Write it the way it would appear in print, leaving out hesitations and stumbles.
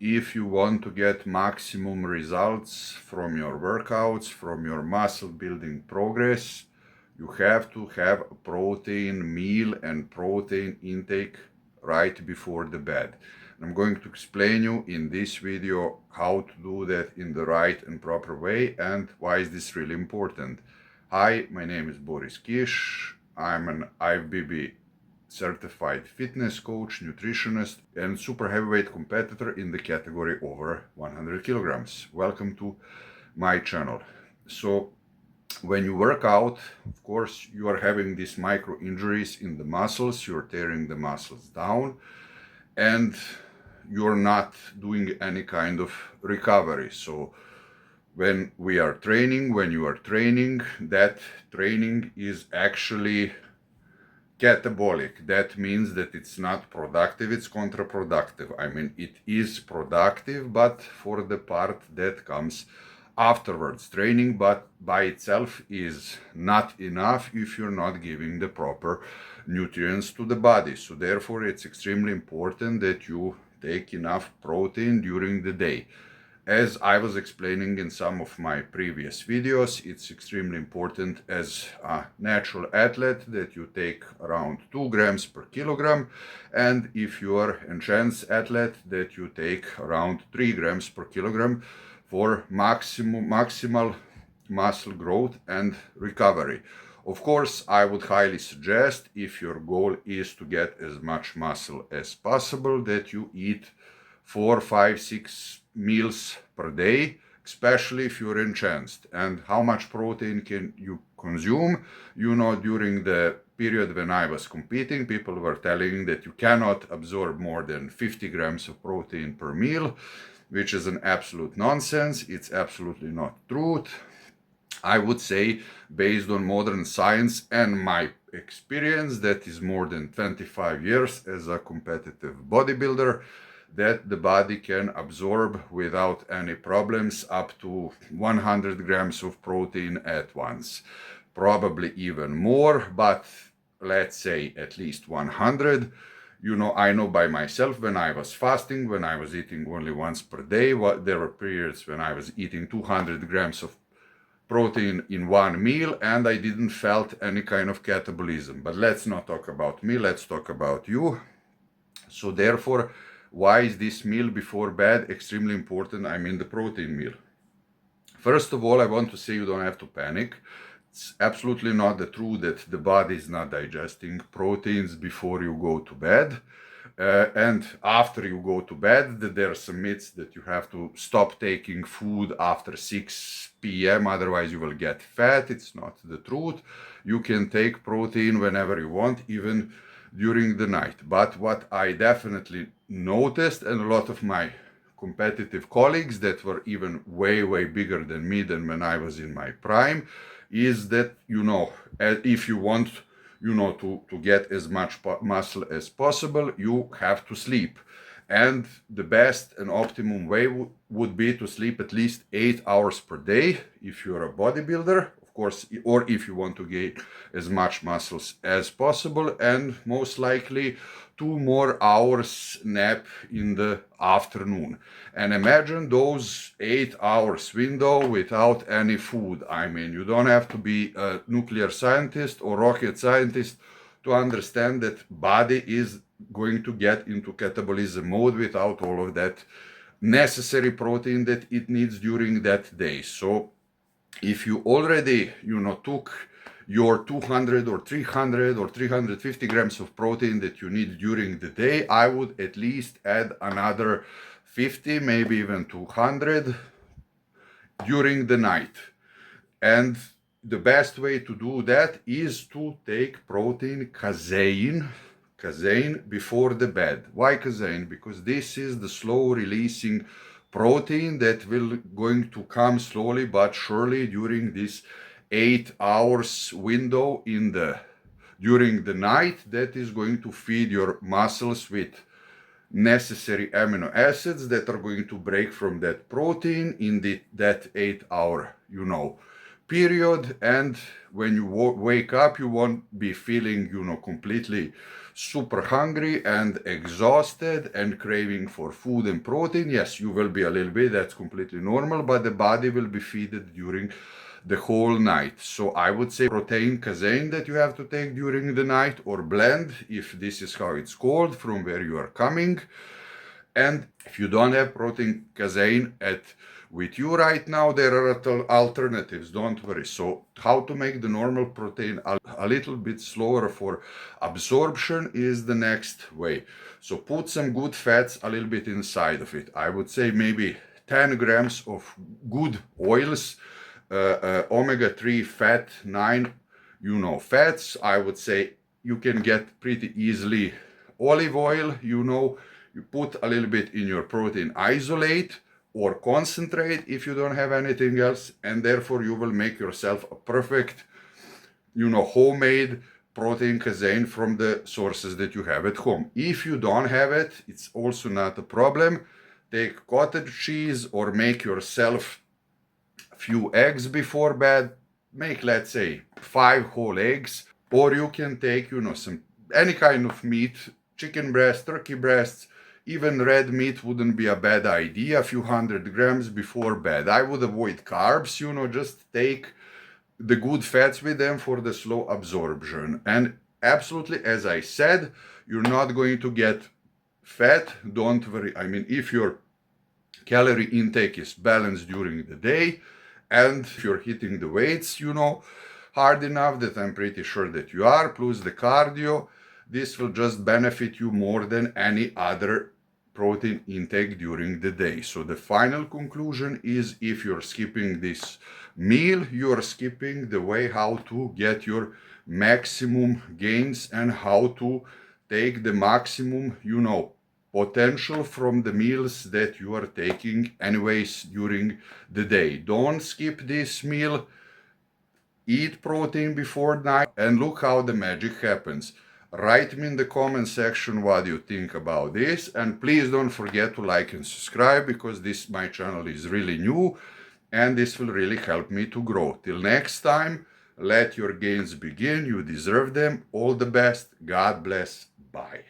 if you want to get maximum results from your workouts, from your muscle building progress, you have to have a protein meal and protein intake right before the bed. I'm going to explain you in this video how to do that in the right and proper way and why is this really important. Hi, my name is Boris Kish. I'm an IFBB certified fitness coach, nutritionist, and super heavyweight competitor in the category over 100 kilograms. Welcome to my channel. So, when you work out, of course, you are having these micro injuries in the muscles, you're tearing the muscles down, and you're not doing any kind of recovery. So, when you are training, that training is actually catabolic. That means that it's not productive, it's counterproductive. I mean, it is productive, but for the part that comes afterwards. Training but by itself is not enough if you're not giving the proper nutrients to the body. So therefore, it's extremely important that you take enough protein during the day. As I was explaining in some of my previous videos, it's extremely important as a natural athlete that you take around 2 grams per kilogram, and if you are an enhanced athlete, that you take around 3 grams per kilogram for maximal muscle growth and recovery. Of course, I would highly suggest, if your goal is to get as much muscle as possible, that you eat 4, 5, 6 meals per day, especially if you're enhanced. And how much protein can you consume? You know, during the period when I was competing, people were telling that you cannot absorb more than 50 grams of protein per meal, which is an absolute nonsense. It's absolutely not true. I would say, based on modern science and my experience, that is more than 25 years as a competitive bodybuilder, that the body can absorb without any problems up to 100 grams of protein at once. Probably even more, but let's say at least 100. You know, I know by myself, when I was fasting, when I was eating only once per day, there were periods when I was eating 200 grams of protein in one meal and I didn't felt any kind of catabolism. But let's not talk about me, let's talk about you. So therefore, why is this meal before bed extremely important? I mean the protein meal. First of all, I want to say you don't have to panic. It's absolutely not the truth that the body is not digesting proteins before you go to bed. And after you go to bed, there are some myths that you have to stop taking food after 6 p.m. otherwise you will get fat. It's not the truth. You can take protein whenever you want, even during the night. But what I definitely noticed, and a lot of my competitive colleagues that were even way bigger than me than when I was in my prime, is that, you know, if you want, you know, to get as much muscle as possible, you have to sleep. And the best and optimum way would be to sleep at least 8 hours per day if you're a bodybuilder, of course, or if you want to gain as much muscles as possible, and most likely 2 more hours nap in the afternoon. And imagine those 8 hours window without any food. I mean, you don't have to be a nuclear scientist or rocket scientist to understand that body is going to get into catabolism mode without all of that necessary protein that it needs during that day. So if you already, you know, took your 200 or 300 or 350 grams of protein that you need during the day, I would at least add another 50, maybe even 200 during the night. And the best way to do that is to take protein casein before the bed. Why casein? Because this is the slow releasing protein that will going to come slowly but surely during this 8 hours window during the night, that is going to feed your muscles with necessary amino acids that are going to break from that protein in that 8 hour, you know, period. And when you wake up, you won't be feeling, you know, completely super hungry and exhausted and craving for food and protein, yes, you will be a little bit, that's completely normal, but the body will be fed during the whole night. So I would say protein casein that you have to take during the night, or blend, if this is how it's called from where you are coming. And if you don't have protein casein with you right now, there are alternatives, don't worry. So how to make the normal protein a little bit slower for absorption is the next way. So put some good fats a little bit inside of it. I would say maybe 10 grams of good oils, omega-3 fat, 9 fats. I would say you can get pretty easily olive oil, you put a little bit in your protein isolate or concentrate if you don't have anything else, and therefore you will make yourself a perfect, homemade protein casein from the sources that you have at home. If you don't have it, it's also not a problem. Take cottage cheese or make yourself a few eggs before bed. Make, let's say, 5 whole eggs, or you can take, any kind of meat, chicken breast, turkey breasts, even red meat wouldn't be a bad idea, a few 100 grams before bed. I would avoid carbs, just take the good fats with them for the slow absorption. And absolutely, as I said, you're not going to get fat, don't worry. I mean, if your calorie intake is balanced during the day, and if you're hitting the weights, hard enough, that I'm pretty sure that you are, plus the cardio, this will just benefit you more than any other protein intake during the day. So the final conclusion is, if you're skipping this meal, you're skipping the way how to get your maximum gains and how to take the maximum, potential from the meals that you are taking anyways during the day. Don't skip this meal. Eat protein before night and look how the magic happens. Write me in the comment section what you think about this, and please don't forget to like and subscribe, because my channel is really new and this will really help me to grow. Till next time, let your gains begin. You deserve them. All the best. God bless. Bye.